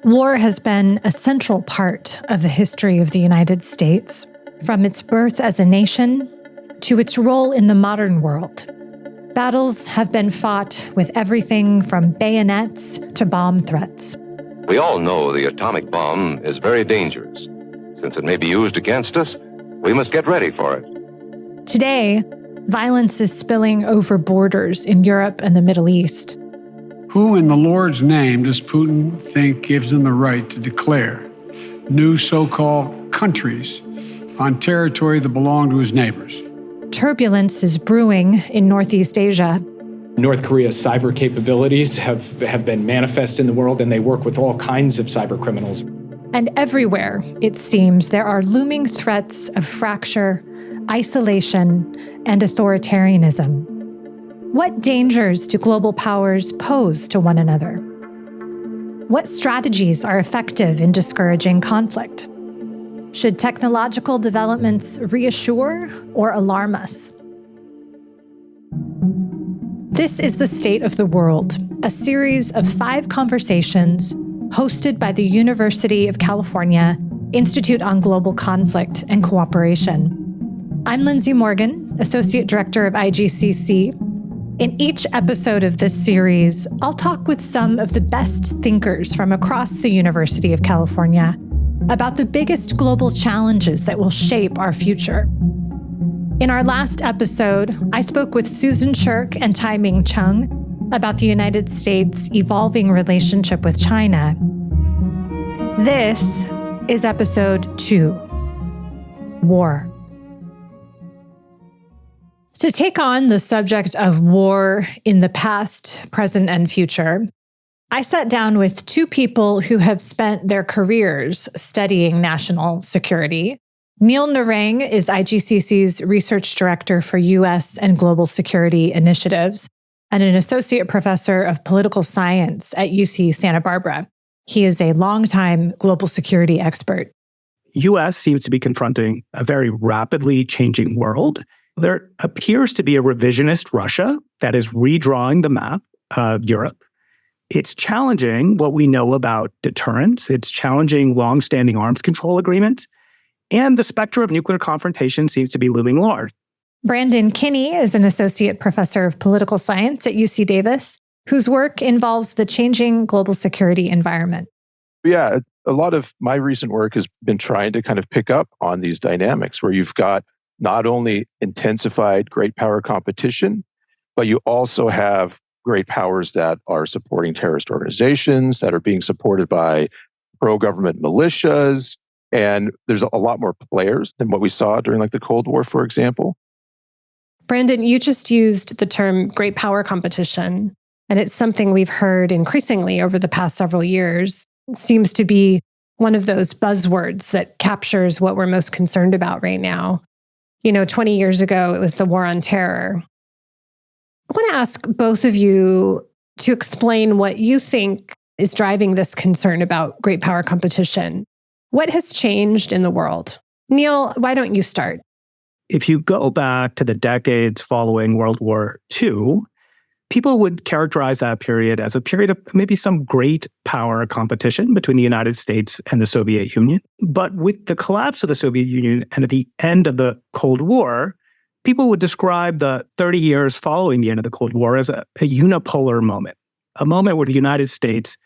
War has been a central part of the history of the United States, from its birth as a nation to its role in the modern world. Battles have been fought with everything from bayonets to bomb threats. We all know the atomic bomb is very dangerous. Since it may be used against us, we must get ready for it. Today, violence is spilling over borders in Europe and the Middle East. Who in the Lord's name does Putin think gives him the right to declare new so-called countries on territory that belong to his neighbors? Turbulence is brewing in Northeast Asia. North Korea's cyber capabilities have been manifest in the world, and they work with all kinds of cyber criminals. And everywhere, it seems, there are looming threats of fracture, isolation, and authoritarianism. What dangers do global powers pose to one another? What strategies are effective in discouraging conflict? Should technological developments reassure or alarm us? This is The State of the World, a series of 5 conversations hosted by the University of California Institute on Global Conflict and Cooperation. I'm Lindsay Morgan, Associate Director of IGCC. In each episode of this series, I'll talk with some of the best thinkers from across the University of California about the biggest global challenges that will shape our future. In our last episode, I spoke with Susan Shirk and Tai-Ming Chung about the United States' evolving relationship with China. This is episode 2, War. To take on the subject of war in the past, present, and future, I sat down with 2 people who have spent their careers studying national security. Neil Narang is IGCC's Research Director for U.S. and Global Security Initiatives and an Associate Professor of Political Science at UC Santa Barbara. He is a longtime global security expert. U.S. seems to be confronting a very rapidly changing world. There appears to be a revisionist Russia that is redrawing the map of Europe. It's challenging what we know about deterrence. It's challenging long-standing arms control agreements. And the specter of nuclear confrontation seems to be looming large. Brandon Kinne is an associate professor of political science at UC Davis, whose work involves the changing global security environment. Yeah, a lot of my recent work has been trying to kind of pick up on these dynamics where you've got not only intensified great power competition, but you also have great powers that are supporting terrorist organizations, that are being supported by pro-government militias. And there's a lot more players than what we saw during like the Cold War, for example. Brandon, you just used the term great power competition, and it's something we've heard increasingly over the past several years. It seems to be one of those buzzwords that captures what we're most concerned about right now. 20 years ago, it was the war on terror. I want to ask both of you to explain what you think is driving this concern about great power competition. What has changed in the world? Neil, why don't you start? If you go back to the decades following World War II, people would characterize that period as a period of maybe some great power competition between the United States and the Soviet Union. But with the collapse of the Soviet Union and at the end of the Cold War, people would describe the 30 years following the end of the Cold War as a unipolar moment, a moment where the United States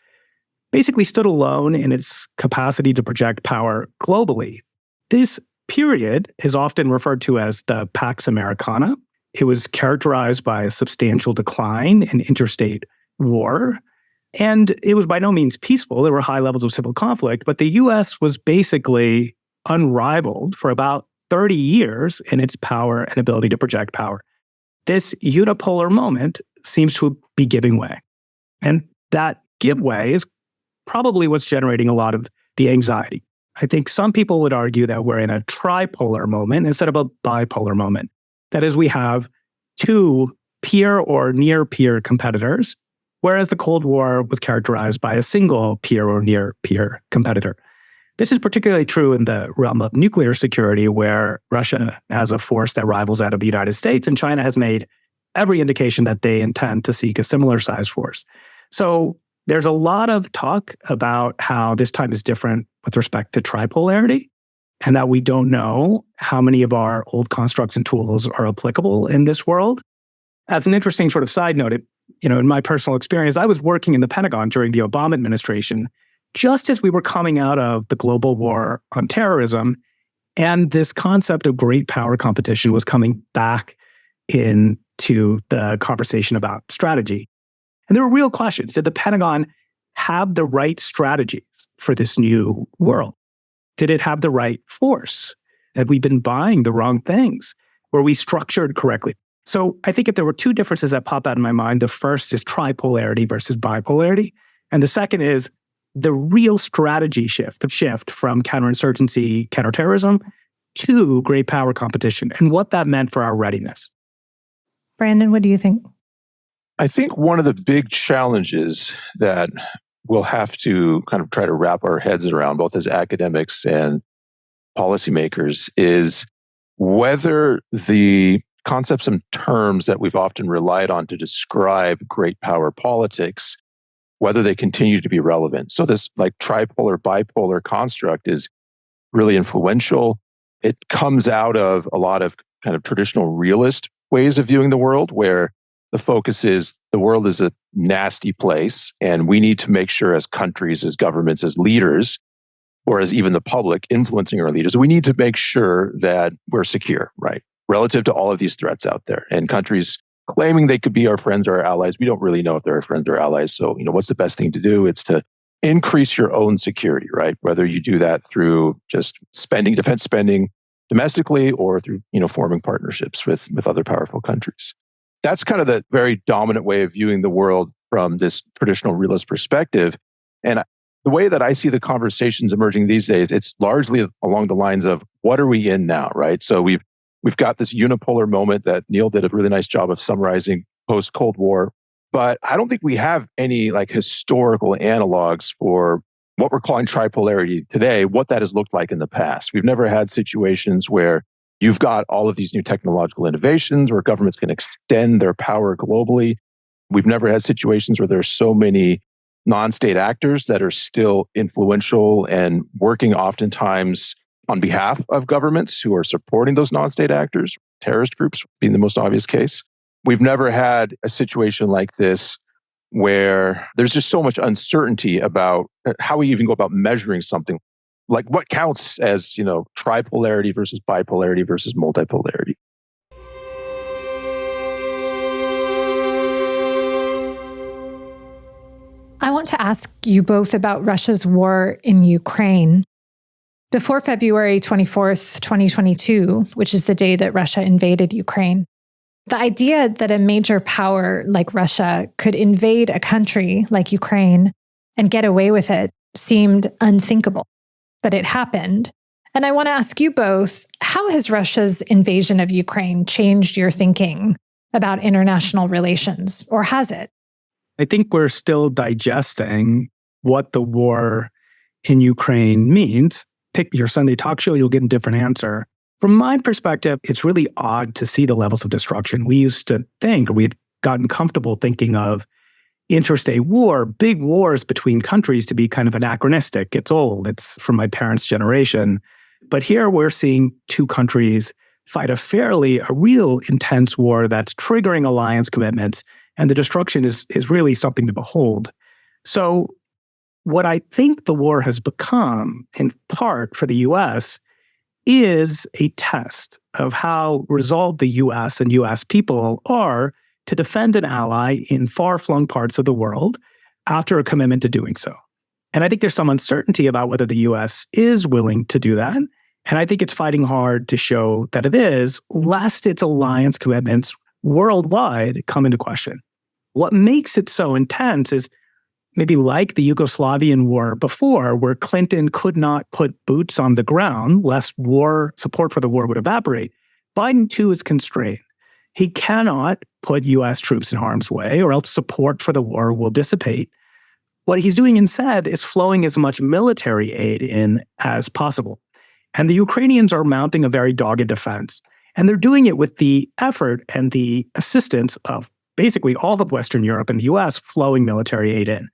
basically stood alone in its capacity to project power globally. This period is often referred to as the Pax Americana. It was characterized by a substantial decline in interstate war, and it was by no means peaceful. There were high levels of civil conflict, but the U.S. was basically unrivaled for about 30 years in its power and ability to project power. This unipolar moment seems to be giving way, and that give way is probably what's generating a lot of the anxiety. I think some people would argue that we're in a tripolar moment instead of a bipolar moment. That is, we have 2 peer or near-peer competitors, whereas the Cold War was characterized by a single peer or near-peer competitor. This is particularly true in the realm of nuclear security, where Russia has a force that rivals that of the United States, and China has made every indication that they intend to seek a similar size force. So There's a lot of talk about how this time is different with respect to tripolarity, and that we don't know how many of our old constructs and tools are applicable in this world. As an interesting sort of side note, in my personal experience, I was working in the Pentagon during the Obama administration, just as we were coming out of the global war on terrorism, and this concept of great power competition was coming back into the conversation about strategy. And there were real questions. Did the Pentagon have the right strategies for this new world? Did it have the right force? Had we been buying the wrong things? Were we structured correctly? So I think if there were two differences that pop out in my mind, the first is tripolarity versus bipolarity. And the second is the real strategy shift, the shift from counterinsurgency, counterterrorism to great power competition, and what that meant for our readiness. Brandon, what do you think? I think one of the big challenges that we'll have to kind of try to wrap our heads around, both as academics and policymakers, is whether the concepts and terms that we've often relied on to describe great power politics, whether they continue to be relevant. So this tripolar, bipolar construct is really influential. It comes out of a lot of kind of traditional realist ways of viewing the world, where the focus is the world is a nasty place, and we need to make sure as countries, as governments, as leaders, or as even the public influencing our leaders, we need to make sure that we're secure, right? Relative to all of these threats out there. And countries claiming they could be our friends or our allies, we don't really know if they're our friends or allies. So, what's the best thing to do? It's to increase your own security, right? Whether you do that through just defense spending domestically, or through, forming partnerships with other powerful countries. That's kind of the very dominant way of viewing the world from this traditional realist perspective. And the way that I see the conversations emerging these days, it's largely along the lines of what are we in now, right? So we've got this unipolar moment that Neil did a really nice job of summarizing post-Cold War, but I don't think we have any historical analogs for what we're calling tripolarity today, what that has looked like in the past. We've never had situations where you've got all of these new technological innovations where governments can extend their power globally. We've never had situations where there's so many non-state actors that are still influential and working oftentimes on behalf of governments who are supporting those non-state actors, terrorist groups being the most obvious case. We've never had a situation like this where there's just so much uncertainty about how we even go about measuring something. Like what counts as, tripolarity versus bipolarity versus multipolarity. I want to ask you both about Russia's war in Ukraine. Before February 24th, 2022, which is the day that Russia invaded Ukraine, the idea that a major power like Russia could invade a country like Ukraine and get away with it seemed unthinkable. But it happened. And I want to ask you both, how has Russia's invasion of Ukraine changed your thinking about international relations, or has it? I think we're still digesting what the war in Ukraine means. Pick your Sunday talk show, you'll get a different answer. From my perspective, it's really odd to see the levels of destruction. We used to think, or we had gotten comfortable thinking of interstate war, big wars between countries to be kind of anachronistic. It's old. It's from my parents' generation. But here we're seeing two countries fight a real intense war that's triggering alliance commitments, and the destruction is really something to behold. So what I think the war has become, in part for the U.S., is a test of how resolved the U.S. and U.S. people are to defend an ally in far-flung parts of the world after a commitment to doing so. And I think there's some uncertainty about whether the U.S. is willing to do that. And I think it's fighting hard to show that it is, lest its alliance commitments worldwide come into question. What makes it so intense is maybe like the Yugoslavian war before, where Clinton could not put boots on the ground lest war support for the war would evaporate. Biden, too, is constrained. He cannot put U.S. troops in harm's way, or else support for the war will dissipate. What he's doing instead is flowing as much military aid in as possible. And the Ukrainians are mounting a very dogged defense. And they're doing it with the effort and the assistance of basically all of Western Europe and the U.S. flowing military aid in.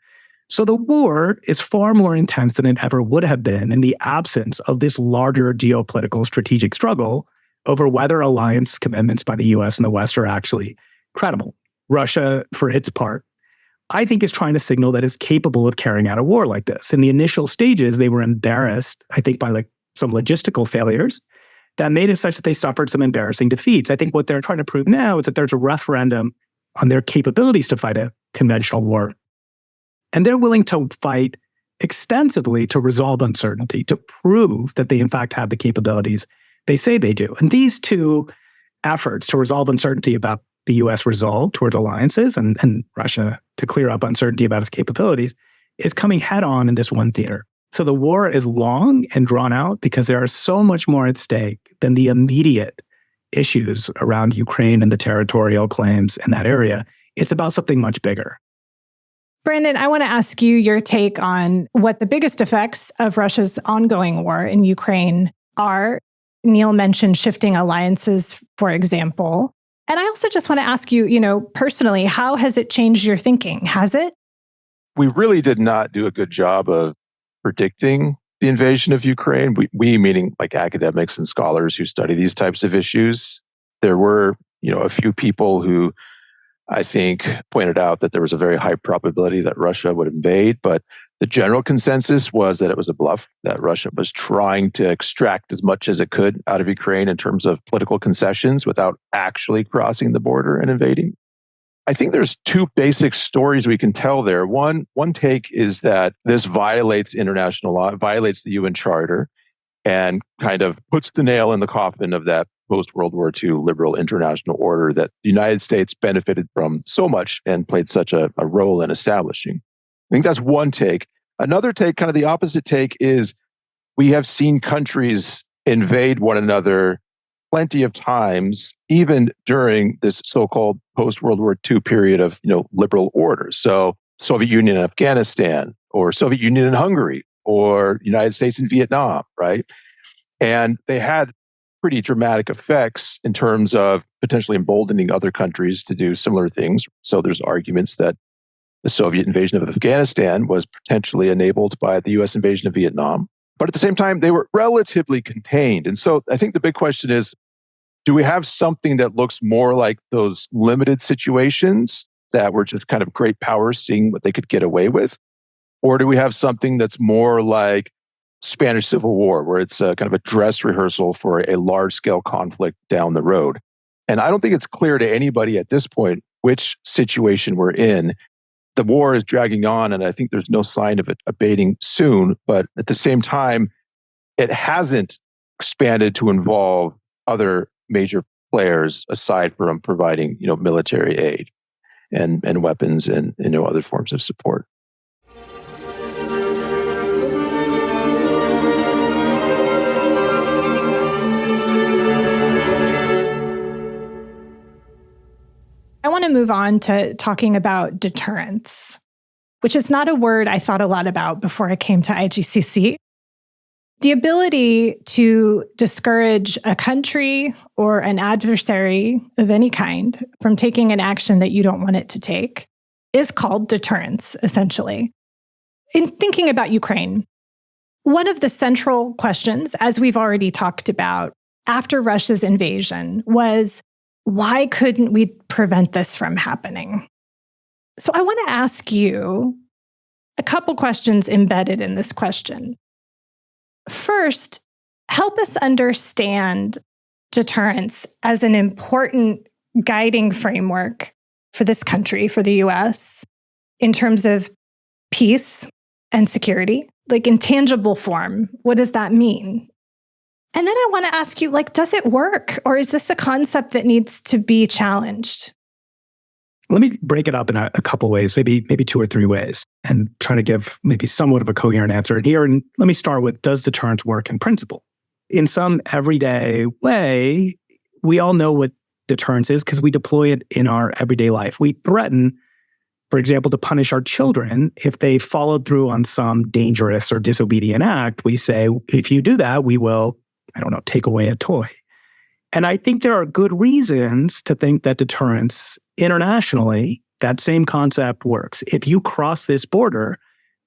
So the war is far more intense than it ever would have been in the absence of this larger geopolitical strategic struggle over whether alliance commitments by the US and the West are actually credible. Russia, for its part, I think is trying to signal that it's capable of carrying out a war like this. In the initial stages, they were embarrassed, I think, by some logistical failures that made it such that they suffered some embarrassing defeats. I think what they're trying to prove now is that there's a referendum on their capabilities to fight a conventional war. And they're willing to fight extensively to resolve uncertainty, to prove that they in fact have the capabilities they say they do. And these two efforts to resolve uncertainty about the US resolve towards alliances and Russia to clear up uncertainty about its capabilities is coming head on in this one theater. So the war is long and drawn out because there are so much more at stake than the immediate issues around Ukraine and the territorial claims in that area. It's about something much bigger. Brandon, I want to ask you your take on what the biggest effects of Russia's ongoing war in Ukraine are. Neil mentioned shifting alliances, for example. And I also just want to ask you, personally, how has it changed your thinking? Has it? We really did not do a good job of predicting the invasion of Ukraine. We meaning like academics and scholars who study these types of issues. There were, a few people who I think pointed out that there was a very high probability that Russia would invade, but the general consensus was that it was a bluff, that Russia was trying to extract as much as it could out of Ukraine in terms of political concessions without actually crossing the border and invading. I think there's two basic stories we can tell there. One take is that this violates international law, violates the UN Charter, and kind of puts the nail in the coffin of that post-World War II liberal international order that the United States benefited from so much and played such a role in establishing. I think that's one take. Another take, kind of the opposite take, is we have seen countries invade one another plenty of times, even during this so-called post-World War II period of liberal order. So Soviet Union in Afghanistan, or Soviet Union in Hungary, or United States in Vietnam, right? And they had pretty dramatic effects in terms of potentially emboldening other countries to do similar things. So there's arguments that the Soviet invasion of Afghanistan was potentially enabled by the US invasion of Vietnam. But at the same time, they were relatively contained. And so I think the big question is, do we have something that looks more like those limited situations that were just kind of great powers seeing what they could get away with? Or do we have something that's more like Spanish Civil War, where it's a kind of a dress rehearsal for a large-scale conflict down the road? And I don't think it's clear to anybody at this point which situation we're in. The war is dragging on, and I think there's no sign of it abating soon. But at the same time, it hasn't expanded to involve other major players aside from providing, military aid and weapons and other forms of support. I want to move on to talking about deterrence, which is not a word I thought a lot about before I came to IGCC. The ability to discourage a country or an adversary of any kind from taking an action that you don't want it to take is called deterrence, essentially. In thinking about Ukraine, one of the central questions, as we've already talked about, after Russia's invasion was, why couldn't we prevent this from happening? So I want to ask you a couple questions embedded in this question. First, help us understand deterrence as an important guiding framework for this country, for the US, in terms of peace and security, like in tangible form. What does that mean? And then I want to ask you, does it work? Or is this a concept that needs to be challenged? Let me break it up in a couple ways, maybe two or three ways, and try to give maybe somewhat of a coherent answer here. And let me start with, does deterrence work in principle? In some everyday way, we all know what deterrence is because we deploy it in our everyday life. We threaten, for example, to punish our children if they followed through on some dangerous or disobedient act. We say, if you do that, we will, take away a toy. And I think there are good reasons to think that deterrence internationally, that same concept works. If you cross this border,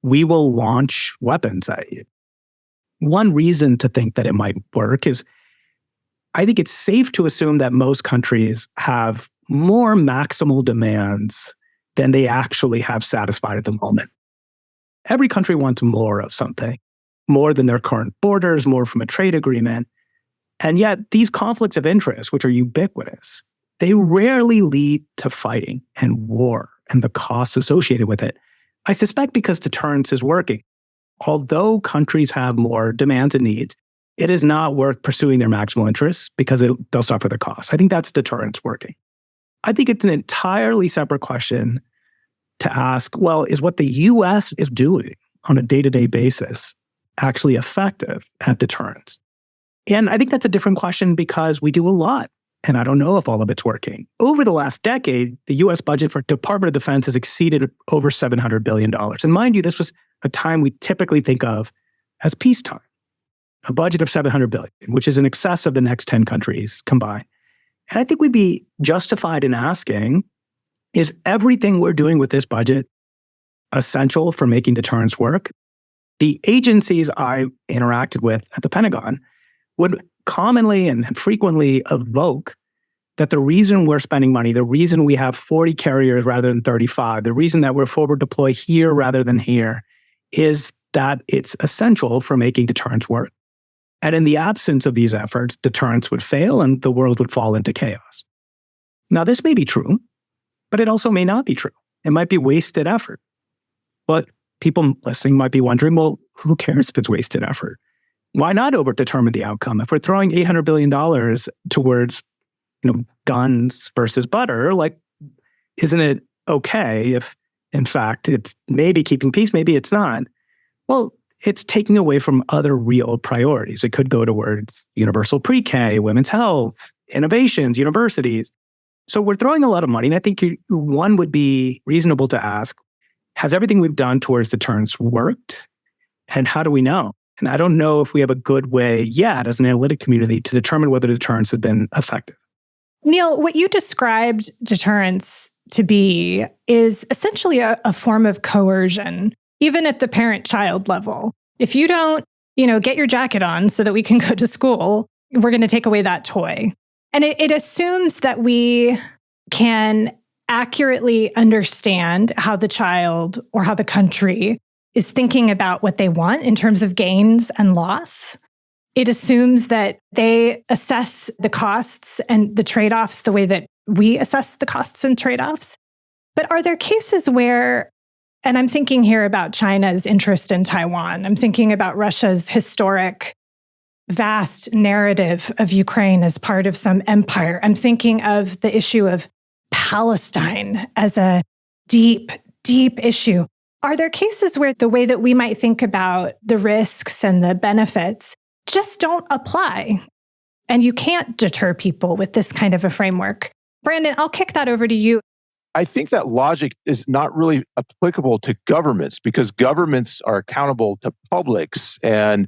we will launch weapons at you. One reason to think that it might work is I think it's safe to assume that most countries have more maximal demands than they actually have satisfied at the moment. Every country wants more of something, more than their current borders, more from a trade agreement. And yet these conflicts of interest, which are ubiquitous, they rarely lead to fighting and war and the costs associated with it. I suspect because deterrence is working. Although countries have more demands and needs, it is not worth pursuing their maximal interests because they'll suffer the cost. I think that's deterrence working. I think it's an entirely separate question to ask, well, is what the US is doing on a day-to-day basis actually effective at deterrence? And I think that's a different question because we do a lot, and I don't know if all of it's working. Over the last decade, the US budget for Department of Defense has exceeded over $700 billion. And mind you, this was a time we typically think of as peacetime. A budget of $700 billion, which is in excess of the next 10 countries combined. And I think we'd be justified in asking, is everything we're doing with this budget essential for making deterrence work? The agencies I interacted with at the Pentagon would commonly and frequently evoke that the reason we're spending money, the reason we have 40 carriers rather than 35, the reason that we're forward deploy here rather than here is that it's essential for making deterrence work. And in the absence of these efforts, deterrence would fail and the world would fall into chaos. Now, this may be true, but it also may not be true. It might be wasted effort. But people listening might be wondering, well, who cares if it's wasted effort? Why not overdetermine the outcome? If we're throwing $800 billion towards, guns versus butter, isn't it okay if, in fact, it's maybe keeping peace, maybe it's not? Well, it's taking away from other real priorities. It could go towards universal pre-K, women's health, innovations, universities. So we're throwing a lot of money, and I think one would be reasonable to ask, has everything we've done towards deterrence worked? And how do we know? And I don't know if we have a good way yet as an analytic community to determine whether deterrence has been effective. Neil, what you described deterrence to be is essentially a form of coercion, even at the parent-child level. If you don't, get your jacket on so that we can go to school, we're going to take away that toy. And it assumes that we can accurately understand how the child or how the country is thinking about what they want in terms of gains and loss. It assumes that they assess the costs and the trade-offs the way that we assess the costs and trade-offs. But are there cases where, and I'm thinking here about China's interest in Taiwan, I'm thinking about Russia's historic, vast narrative of Ukraine as part of some empire. I'm thinking of the issue of Palestine as a deep, deep issue. Are there cases where the way that we might think about the risks and the benefits just don't apply? And you can't deter people with this kind of a framework. Brandon, I'll kick that over to you. I think that logic is not really applicable to governments because governments are accountable to publics. And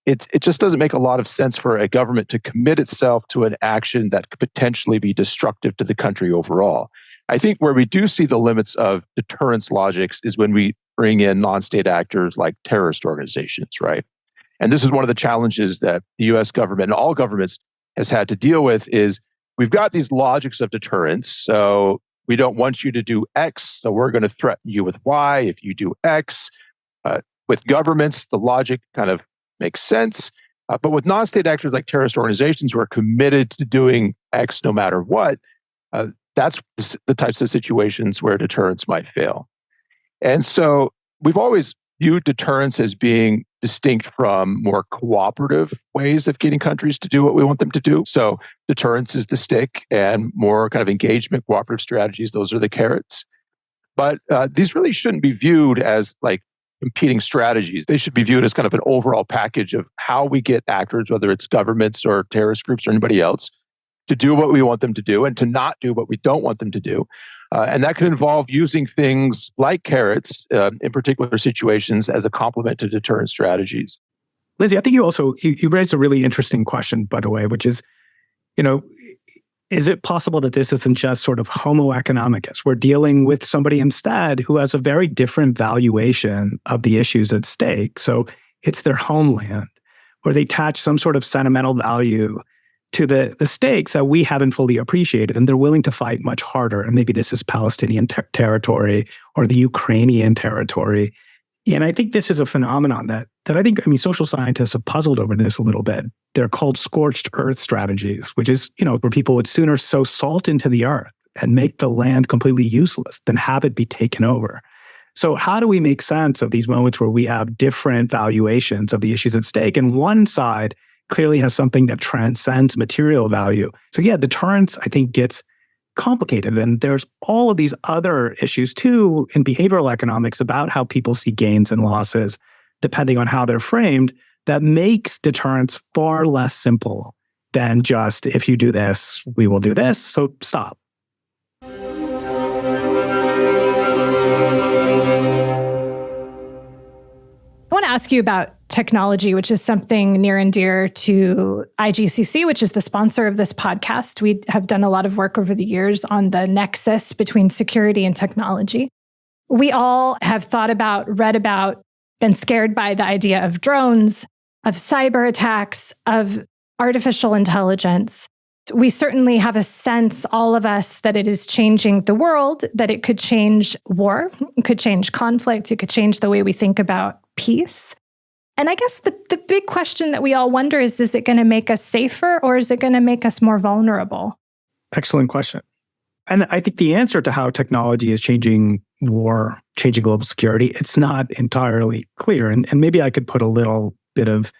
it just doesn't make a lot of sense for a government to commit itself to an action that could potentially be destructive to the country overall. I think where we do see the limits of deterrence logics is when we bring in non-state actors like terrorist organizations, right? And this is one of the challenges that the US government and all governments has had to deal with is we've got these logics of deterrence. So we don't want you to do X, so we're going to threaten you with Y if you do X. With governments, the logic kind of makes sense. But with non-state actors like terrorist organizations who are committed to doing X no matter what, that's the types of situations where deterrence might fail. And so we've always viewed deterrence as being distinct from more cooperative ways of getting countries to do what we want them to do. So deterrence is the stick and more kind of engagement, cooperative strategies, those are the carrots. But these really shouldn't be viewed as like competing strategies. They should be viewed as kind of an overall package of how we get actors, whether it's governments or terrorist groups or anybody else, to do what we want them to do and to not do what we don't want them to do. And that can involve using things like carrots in particular situations as a complement to deterrent strategies. Lindsay, I think you raised a really interesting question, by the way, which is, is it possible that this isn't just sort of homo economicus? We're dealing with somebody instead who has a very different valuation of the issues at stake. So it's their homeland, or they attach some sort of sentimental value to the stakes that we haven't fully appreciated, and they're willing to fight much harder. And maybe this is Palestinian territory or the Ukrainian territory. And I think this is a phenomenon that I think, social scientists have puzzled over this a little bit. They're called scorched earth strategies, which is, where people would sooner sow salt into the earth and make the land completely useless than have it be taken over. So how do we make sense of these moments where we have different valuations of the issues at stake? And one side clearly has something that transcends material value. So yeah, deterrence, I think, gets complicated. And there's all of these other issues too in behavioral economics about how people see gains and losses, depending on how they're framed, that makes deterrence far less simple than just, if you do this, we will do this, so stop. I want to ask you about technology, which is something near and dear to IGCC, which is the sponsor of this podcast. We have done a lot of work over the years on the nexus between security and technology. We all have thought about, read about, been scared by the idea of drones, of cyber attacks, of artificial intelligence. We certainly have a sense, all of us, that it is changing the world, that it could change war, it could change conflict, it could change the way we think about peace. And I guess the big question that we all wonder is it going to make us safer, or is it going to make us more vulnerable? Excellent question. And I think the answer to how technology is changing war, changing global security, it's not entirely clear. And maybe I could put a little bit of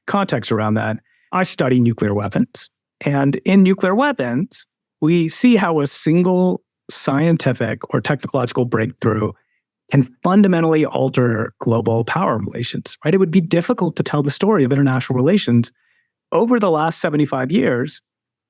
context around that. I study nuclear weapons. And in nuclear weapons, we see how a single scientific or technological breakthrough can fundamentally alter global power relations, right? It would be difficult to tell the story of international relations over the last 75 years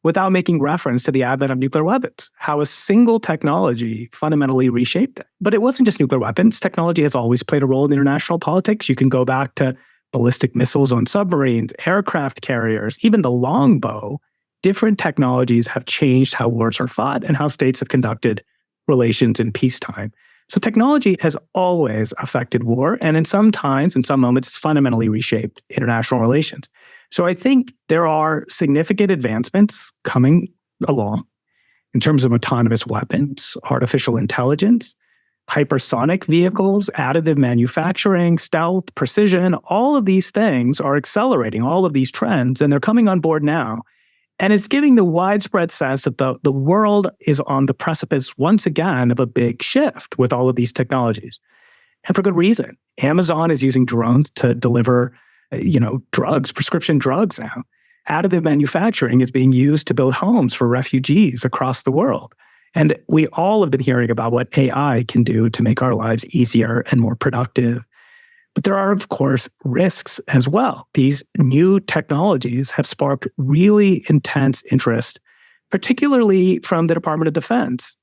without making reference to the advent of nuclear weapons, how a single technology fundamentally reshaped it. But it wasn't just nuclear weapons. Technology has always played a role in international politics. You can go back to ballistic missiles on submarines, aircraft carriers, even the longbow. Different technologies have changed how wars are fought and how states have conducted relations in peacetime. So technology has always affected war, and in some moments, it's fundamentally reshaped international relations. So I think there are significant advancements coming along in terms of autonomous weapons, artificial intelligence, hypersonic vehicles, additive manufacturing, stealth, precision. All of these things are accelerating, all of these trends, and they're coming on board now. And it's giving the widespread sense that the world is on the precipice, once again, of a big shift with all of these technologies. And for good reason. Amazon is using drones to deliver, drugs, prescription drugs now. Additive manufacturing is being used to build homes for refugees across the world. And we all have been hearing about what AI can do to make our lives easier and more productive. But there are, of course, risks as well. These new technologies have sparked really intense interest, particularly from the Department of Defense,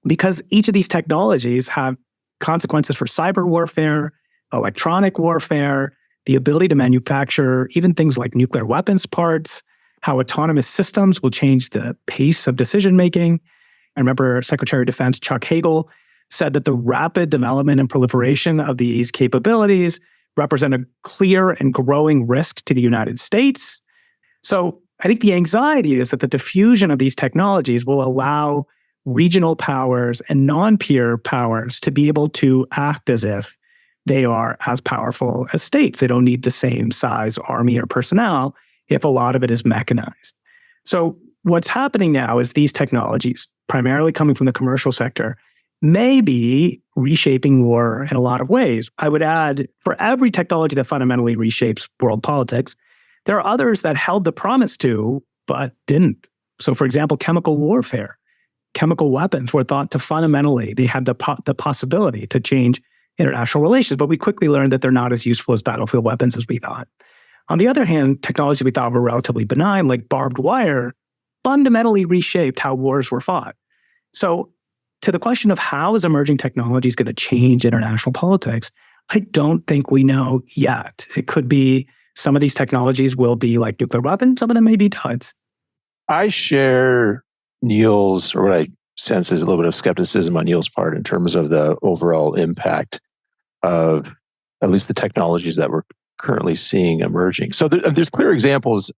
because each of these technologies have consequences for cyber warfare, electronic warfare, the ability to manufacture even things like nuclear weapons parts, how autonomous systems will change the pace of decision-making. I remember Secretary of Defense Chuck Hagel said that the rapid development and proliferation of these capabilities represent a clear and growing risk to the United States. So I think the anxiety is that the diffusion of these technologies will allow regional powers and non-peer powers to be able to act as if they are as powerful as states. They don't need the same size army or personnel if a lot of it is mechanized. So what's happening now is these technologies, primarily coming from the commercial sector, may be reshaping war in a lot of ways. I would add, for every technology that fundamentally reshapes world politics, there are others that held the promise to, but didn't. So for example, chemical warfare. Chemical weapons were thought to fundamentally, they had the possibility to change international relations, but we quickly learned that they're not as useful as battlefield weapons as we thought. On the other hand, technology we thought were relatively benign, like barbed wire, fundamentally reshaped how wars were fought. So to the question of how is emerging technologies going to change international politics, I don't think we know yet. It could be some of these technologies will be like nuclear weapons, some of them may be duds. I share Neil's, or what I sense is a little bit of skepticism on Neil's part in terms of the overall impact of at least the technologies that we're currently seeing emerging. So there's clear examples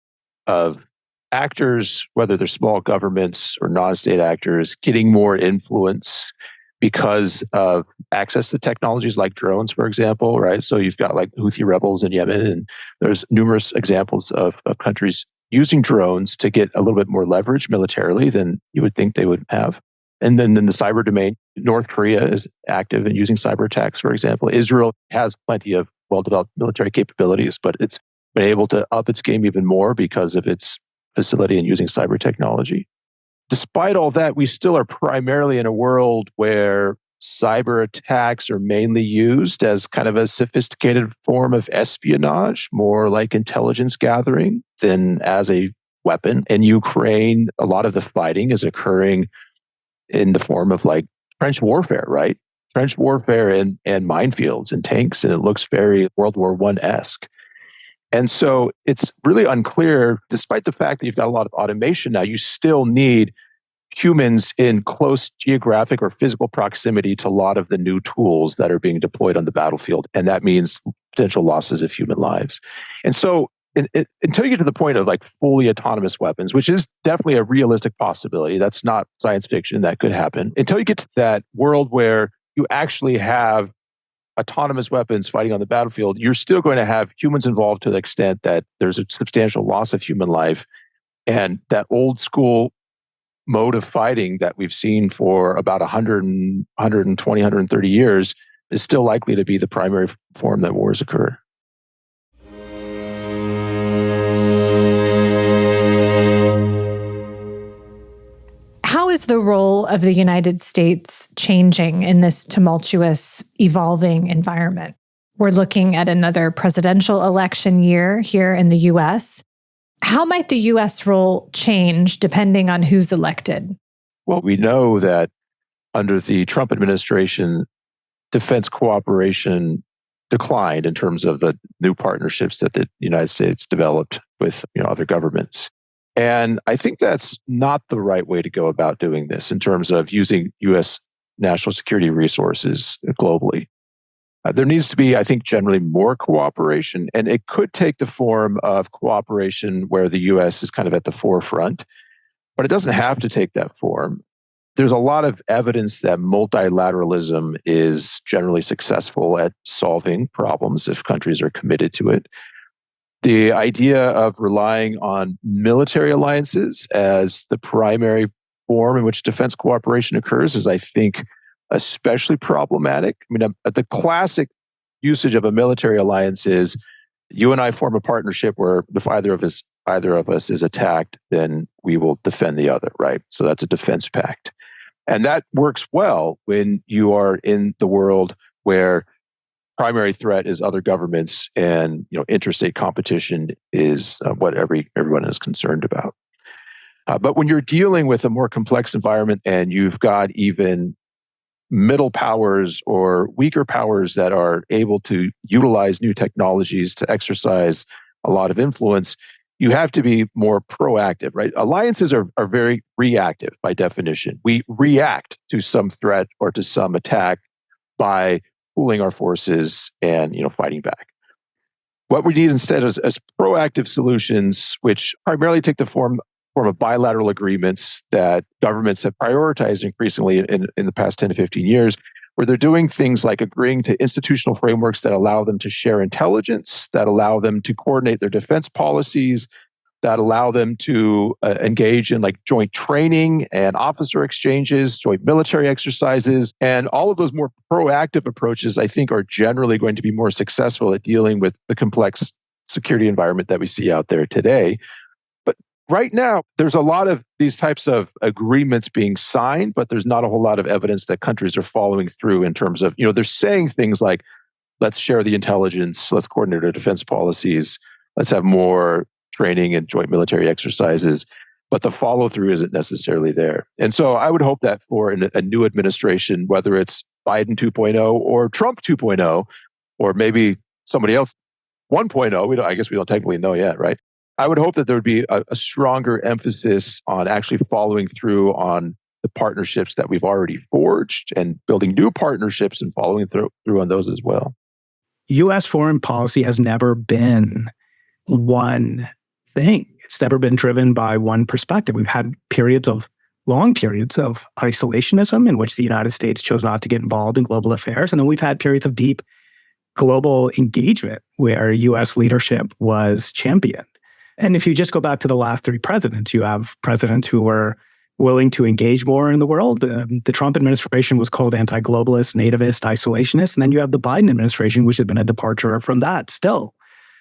of actors, whether they're small governments or non-state actors, getting more influence because of access to technologies like drones, for example, right? So you've got like Houthi rebels in Yemen, and there's numerous examples of countries using drones to get a little bit more leverage militarily than you would think they would have. And then in the cyber domain, North Korea is active in using cyber attacks, for example. Israel has plenty of well-developed military capabilities, but it's been able to up its game even more because of its facility in using cyber technology. Despite all that, we still are primarily in a world where cyber attacks are mainly used as kind of a sophisticated form of espionage, more like intelligence gathering than as a weapon. In Ukraine, a lot of the fighting is occurring in the form of like trench warfare, right? Trench warfare and minefields and tanks, and it looks very World War I-esque. And so it's really unclear, despite the fact that you've got a lot of automation now, you still need humans in close geographic or physical proximity to a lot of the new tools that are being deployed on the battlefield. And that means potential losses of human lives. And so until you get to the point of like fully autonomous weapons, which is definitely a realistic possibility, that's not science fiction, that could happen. Until you get to that world where you actually have autonomous weapons fighting on the battlefield, you're still going to have humans involved to the extent that there's a substantial loss of human life. And that old school mode of fighting that we've seen for about 120, 130 years is still likely to be the primary form that wars occur. How is the role of the United States changing in this tumultuous, evolving environment? We're looking at another presidential election year here in the U.S. How might the U.S. role change depending on who's elected? Well, we know that under the Trump administration, defense cooperation declined in terms of the new partnerships that the United States developed with other governments. And I think that's not the right way to go about doing this in terms of using U.S. national security resources globally. There needs to be, I think, generally more cooperation, and it could take the form of cooperation where the U.S. is kind of at the forefront, but it doesn't have to take that form. There's a lot of evidence that multilateralism is generally successful at solving problems if countries are committed to it. The idea of relying on military alliances as the primary form in which defense cooperation occurs is, I think, especially problematic. I mean, the classic usage of a military alliance is you and I form a partnership where if either of us is attacked, then we will defend the other, right? So that's a defense pact. And that works well when you are in the world where primary threat is other governments, and interstate competition is what everyone is concerned about. But when you're dealing with a more complex environment and you've got even middle powers or weaker powers that are able to utilize new technologies to exercise a lot of influence, you have to be more proactive, right? Alliances are very reactive by definition. We react to some threat or to some attack by pooling our forces and fighting back. What we need instead is proactive solutions, which primarily take the form of bilateral agreements that governments have prioritized increasingly in the past 10 to 15 years, where they're doing things like agreeing to institutional frameworks that allow them to share intelligence, that allow them to coordinate their defense policies, that allow them to engage in like joint training and officer exchanges, joint military exercises. And all of those more proactive approaches, I think, are generally going to be more successful at dealing with the complex security environment that we see out there today. But right now, there's a lot of these types of agreements being signed, but there's not a whole lot of evidence that countries are following through in terms of, they're saying things like, let's share the intelligence, let's coordinate our defense policies, let's have more training and joint military exercises, but the follow through isn't necessarily there. And so I would hope that for a new administration, whether it's Biden 2.0 or Trump 2.0, or maybe somebody else 1.0, I guess we don't technically know yet, right? I would hope that there would be a stronger emphasis on actually following through on the partnerships that we've already forged and building new partnerships and following through on those as well. U.S. foreign policy has never been one thing. It's never been driven by one perspective. We've had long periods of isolationism in which the United States chose not to get involved in global affairs. And then we've had periods of deep global engagement where U.S. leadership was championed. And if you just go back to the last 3 presidents, you have presidents who were willing to engage more in the world. The Trump administration was called anti-globalist, nativist, isolationist. And then you have the Biden administration, which has been a departure from that still.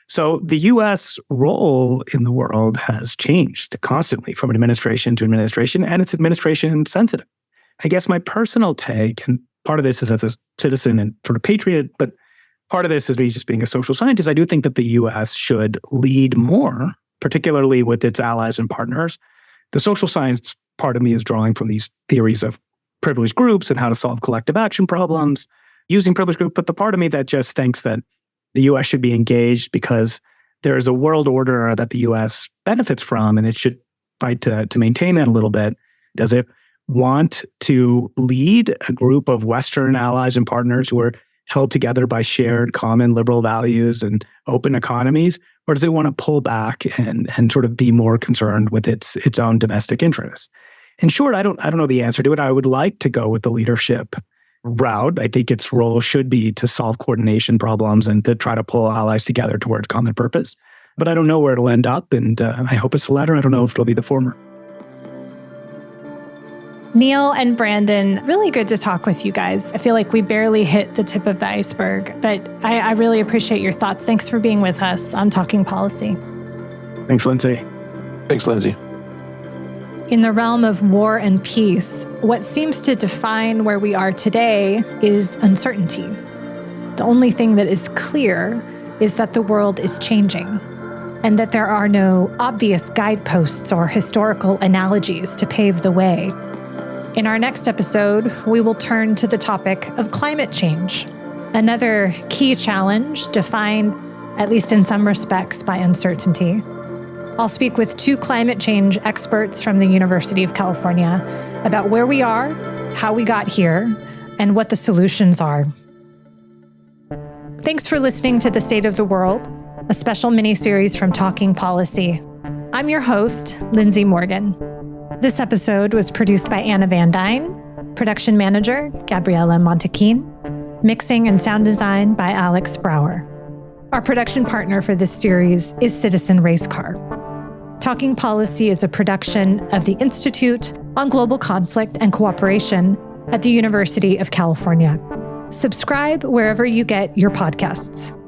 So the U.S. role in the world has changed constantly from administration to administration, and it's administration sensitive. I guess my personal take, and part of this is as a citizen and sort of patriot, but part of this is me just being a social scientist, I do think that the U.S. should lead more, particularly with its allies and partners. The social science part of me is drawing from these theories of privileged groups and how to solve collective action problems using privileged groups, but the part of me that just thinks that the U.S. should be engaged because there is a world order that the U.S. benefits from, and it should fight to maintain that a little bit. Does it want to lead a group of Western allies and partners who are held together by shared common liberal values and open economies, or does it want to pull back and sort of be more concerned with its own domestic interests? In short, I don't know the answer to it. I would like to go with the leadership route. I think its role should be to solve coordination problems and to try to pull allies together towards common purpose. But I don't know where it'll end up, and I hope it's the latter. I don't know if it'll be the former. Neil and Brandon, really good to talk with you guys. I feel like we barely hit the tip of the iceberg, but I really appreciate your thoughts. Thanks for being with us on Talking Policy. Thanks, Lindsay. Thanks, Lindsay. In the realm of war and peace, what seems to define where we are today is uncertainty. The only thing that is clear is that the world is changing, and that there are no obvious guideposts or historical analogies to pave the way. In our next episode, we will turn to the topic of climate change, another key challenge defined, at least in some respects, by uncertainty. I'll speak with 2 climate change experts from the University of California about where we are, how we got here, and what the solutions are. Thanks for listening to The State of the World, a special mini-series from Talking Policy. I'm your host, Lindsay Morgan. This episode was produced by Anna Van Dyne, production manager, Gabriella Montequin, mixing and sound design by Alex Brower. Our production partner for this series is Citizen Racecar. Talking Policy is a production of the Institute on Global Conflict and Cooperation at the University of California. Subscribe wherever you get your podcasts.